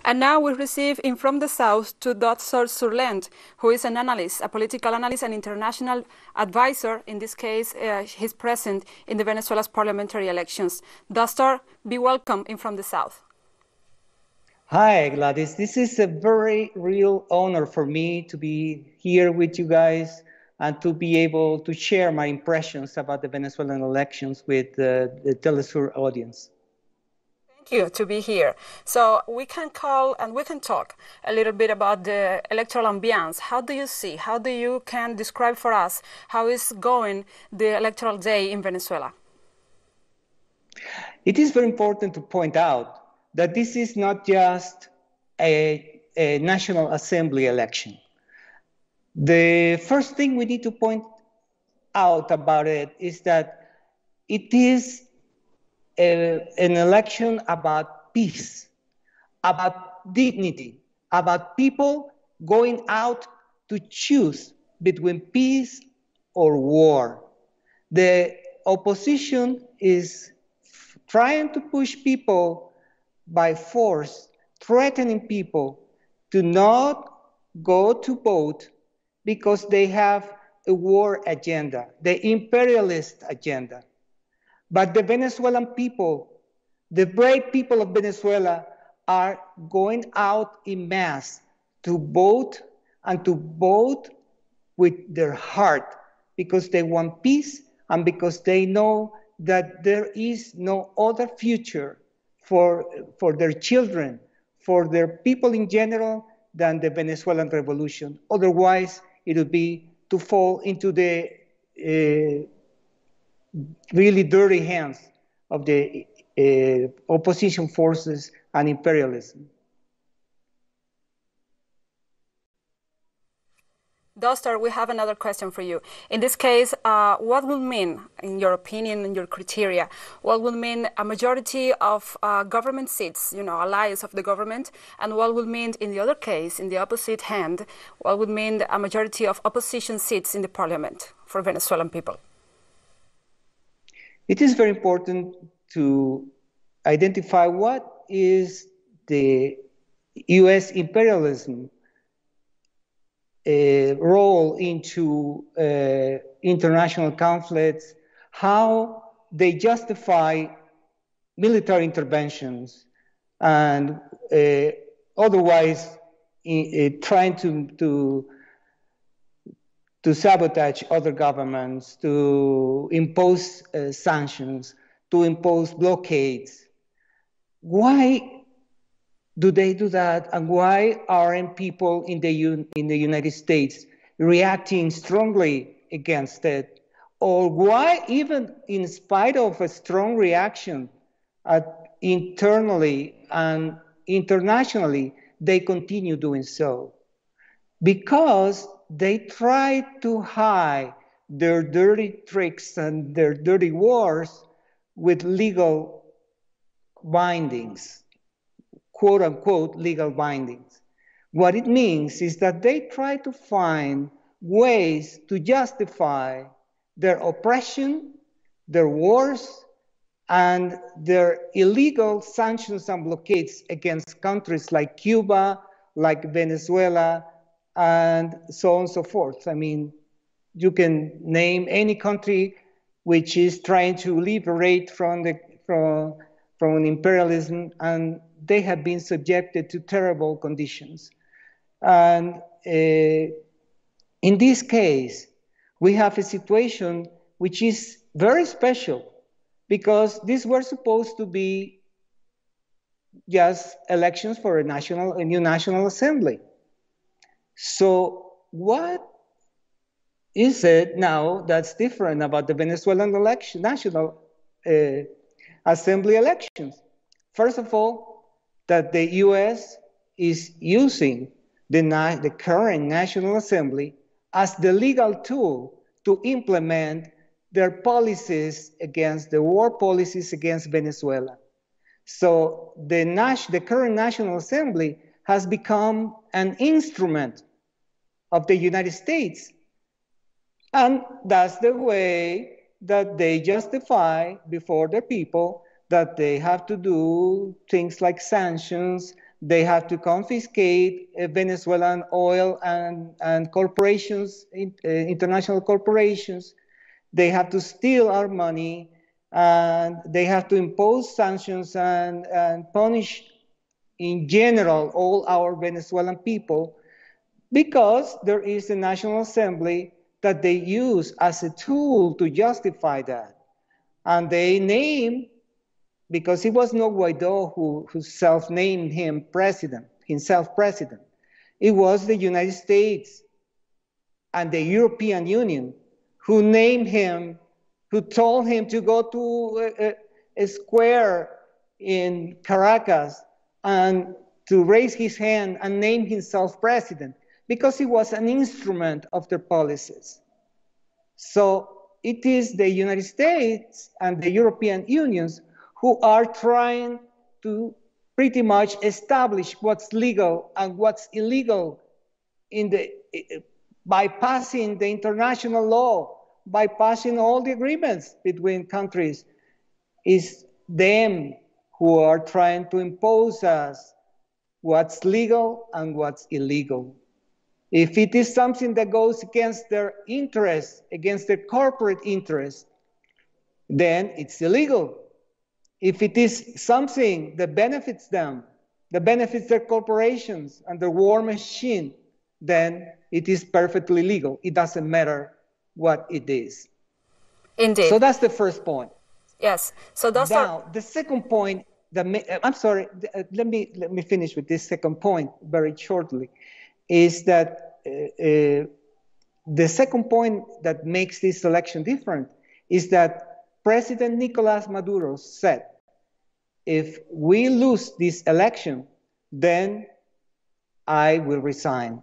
And now we receive in from the south to Dozthor Zurlent, who is an analyst, a political analyst and international advisor. In this case, he's present in the Venezuela's parliamentary elections. Dozthor, be welcome in from the south. Hi, Gladys. This is a very real honor for me to be here with you guys and to be able to share my impressions about the Venezuelan elections with the teleSUR audience. Thank you to be here. So we can call and we can talk a little bit about the electoral ambiance. How do you see, how do you can describe for us how is going the electoral day in Venezuela? It is very important to point out that this is not just a National Assembly election. The first thing we need to point out about it is that it is an election about peace, about dignity, about people going out to choose between peace or war. The opposition is trying to push people by force, threatening people to not go to vote because they have a war agenda, the imperialist agenda. But the Venezuelan people, the brave people of Venezuela, are going out in mass to vote and to vote with their heart because they want peace and because they know that there is no other future for their children, for their people in general, than the Venezuelan revolution. Otherwise, it would be to fall into the really dirty hands of the opposition forces and imperialism. Dozthor, we have another question for you. In this case, what will mean, in your opinion and your criteria, what will mean a majority of government seats, allies of the government, and what will mean, in the other case, in the opposite hand, what would mean a majority of opposition seats in the parliament for Venezuelan people? It is very important to identify what is the U.S. imperialism role into international conflicts, how they justify military interventions, and otherwise trying to sabotage other governments, to impose sanctions, to impose blockades. Why do they do that, and why aren't people in the United States reacting strongly against it? Or why, even in spite of a strong reaction internally and internationally, they continue doing so? Because they try to hide their dirty tricks and their dirty wars with legal bindings, quote unquote legal bindings. What it means is that they try to find ways to justify their oppression, their wars, and their illegal sanctions and blockades against countries like Cuba, like Venezuela, and so on and so forth. I mean, you can name any country which is trying to liberate from imperialism, and they have been subjected to terrible conditions. And in this case, we have a situation which is very special because these were supposed to be just elections for a new National Assembly. So what is it now that's different about the Venezuelan National Assembly elections? First of all, that the U.S. is using the current National Assembly as the legal tool to implement their policies against the war policies against Venezuela. So the current National Assembly has become an instrument of the United States. And that's the way that they justify before the people that they have to do things like sanctions They have to confiscate Venezuelan oil and corporations, international corporations. They have to steal our money, and they have to impose sanctions and punish in general all our Venezuelan people, because there is a National Assembly that they use as a tool to justify that. And they name, because it was not Guaido who self-named himself president. It was the United States and the European Union who named him, who told him to go to a square in Caracas and to raise his hand and name himself president, because he was an instrument of their policies. So it is the United States and the European Unions who are trying to pretty much establish what's legal and what's illegal by passing the international law, by passing all the agreements between countries. Is them who are trying to impose us what's legal and what's illegal. If it is something that goes against their interests, against their corporate interests, then it's illegal. If it is something that benefits them, that benefits their corporations and their war machine, then it is perfectly legal. It doesn't matter what it is. Indeed. So that's the first point. Yes. So that's now the second point. I'm sorry. Let me finish with this second point very shortly. Is that the second point that makes this election different is that President Nicolas Maduro said, if we lose this election, then I will resign.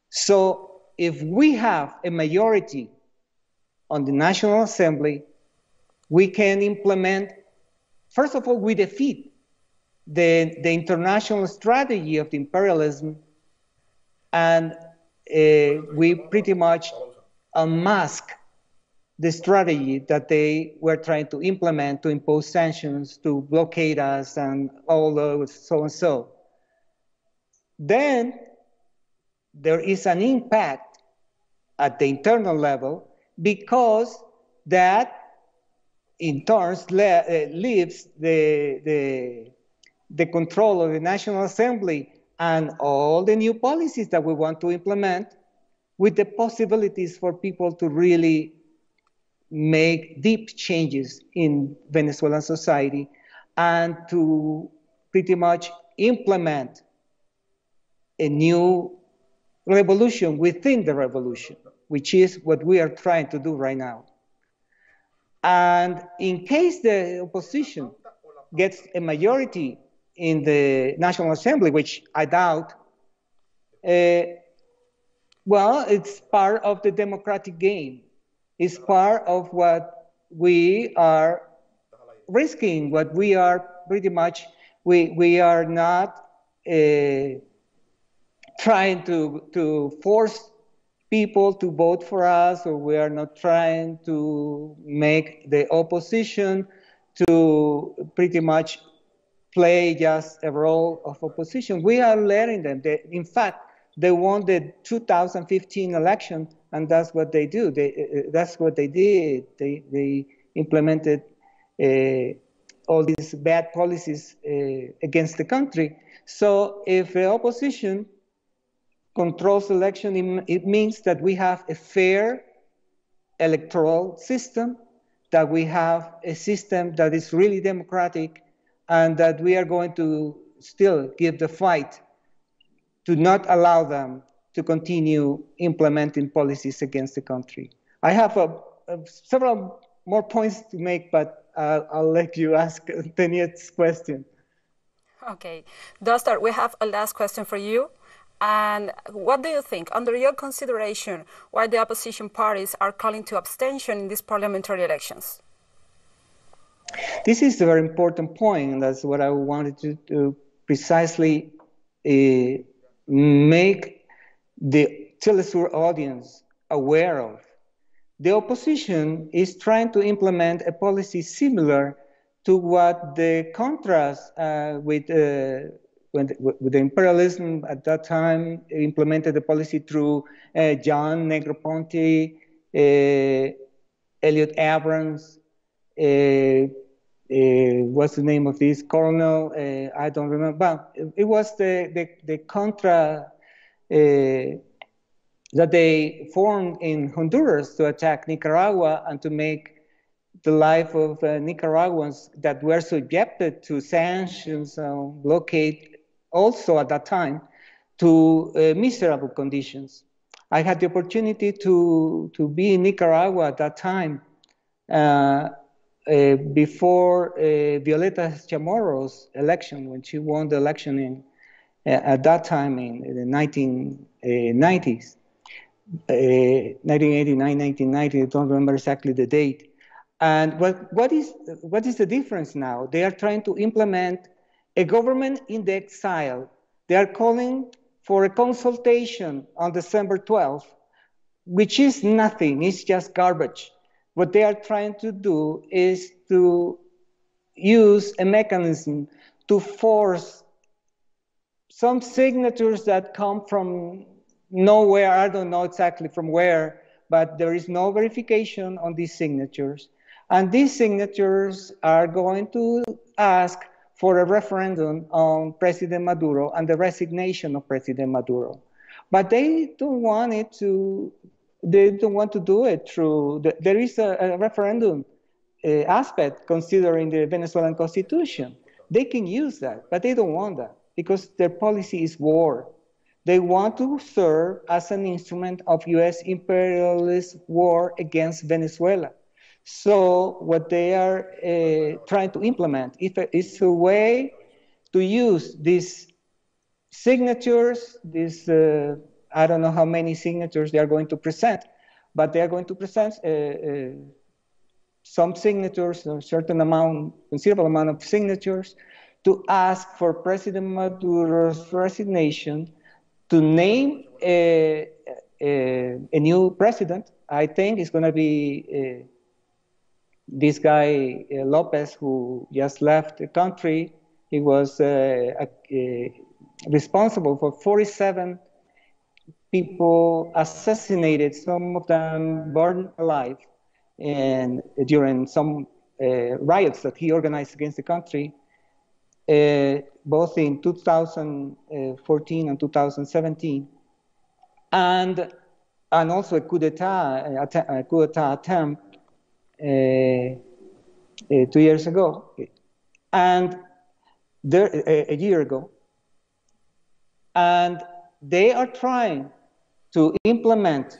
So if we have a majority on the National Assembly, we can implement, first of all, we defeat the international strategy of the imperialism, and we pretty much unmask the strategy that they were trying to implement to impose sanctions, to blockade us, and all those so and so. Then there is an impact at the internal level, because that in turn leaves the control of the National Assembly and all the new policies that we want to implement, with the possibilities for people to really make deep changes in Venezuelan society and to pretty much implement a new revolution within the revolution, which is what we are trying to do right now. And in case the opposition gets a majority in the National Assembly, which I doubt, well, it's part of the democratic game. It's part of what we are risking, what we are pretty much, we are not trying to force people to vote for us, or we are not trying to make the opposition to pretty much play just a role of opposition. We are letting them. In fact, they won the 2015 election, and that's what they do. That's what they did. They implemented all these bad policies against the country. So if the opposition controls the election, it means that we have a fair electoral system, that we have a system that is really democratic, and that we are going to still give the fight to not allow them to continue implementing policies against the country. I have several more points to make, but I'll let you ask the next question. Okay. Dozthor, we have a last question for you. And what do you think, under your consideration, why the opposition parties are calling to abstention in these parliamentary elections? This is a very important point, and that's what I wanted to precisely make the teleSUR audience aware of. The opposition is trying to implement a policy similar to what the Contras with with the imperialism at that time, implemented the policy through John Negroponte, Elliot Abrams, what's the name of this colonel? I don't remember. But it was the Contra that they formed in Honduras to attack Nicaragua and to make the life of Nicaraguans that were subjected to sanctions, blockade, also at that time, to miserable conditions. I had the opportunity to be in Nicaragua at that time, before Violeta Chamorro's election, when she won the election at that time in the 1990s. 1989, 1990, I don't remember exactly the date. And what is the difference now? They are trying to implement a government in the exile. They are calling for a consultation on December 12th, which is nothing, it's just garbage. What they are trying to do is to use a mechanism to force some signatures that come from nowhere. I don't know exactly from where, but there is no verification on these signatures. And these signatures are going to ask for a referendum on President Maduro and the resignation of President Maduro. But they don't want to do it through, there is a referendum aspect considering the Venezuelan constitution. They can use that, but they don't want that because their policy is war. They want to serve as an instrument of U.S. imperialist war against Venezuela. So what they are trying to implement is a way to use these signatures, I don't know how many signatures they are going to present, but they are going to present some signatures, a certain amount, considerable amount of signatures, to ask for President Maduro's resignation, to name a new president. I think it's going to be this guy, Lopez, who just left the country. He was responsible for 47 people assassinated, some of them burned alive, and during some riots that he organized against the country, both in 2014 and 2017, and also a coup d'etat attempt 2 years ago, and a year ago, and they are trying to implement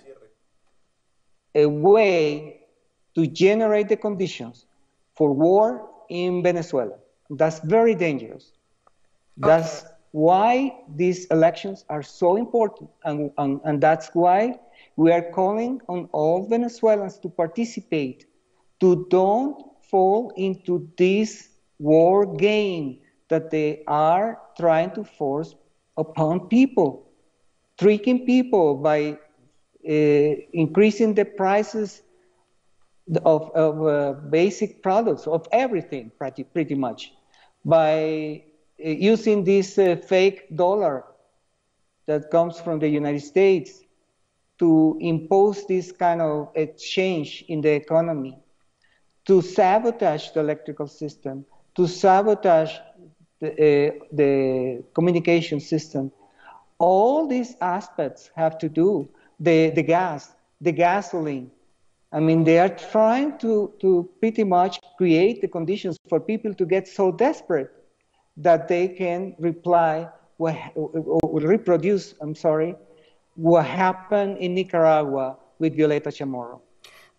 a way to generate the conditions for war in Venezuela. That's very dangerous. That's why these elections are so important, and that's why we are calling on all Venezuelans to participate, to don't fall into this war game that they are trying to force upon people, tricking people by increasing the prices of basic products, of everything, pretty much, by using this fake dollar that comes from the United States to impose this kind of exchange in the economy, to sabotage the electrical system, to sabotage the communication system. All these aspects have to do, the gas, the gasoline. I mean, they are trying to pretty much create the conditions for people to get so desperate that they can reproduce what happened in Nicaragua with Violeta Chamorro.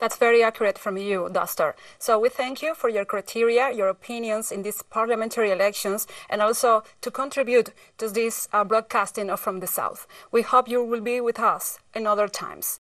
That's very accurate from you, Dozthor. So we thank you for your criteria, your opinions in these parliamentary elections, and also to contribute to this broadcasting from the South. We hope you will be with us in other times.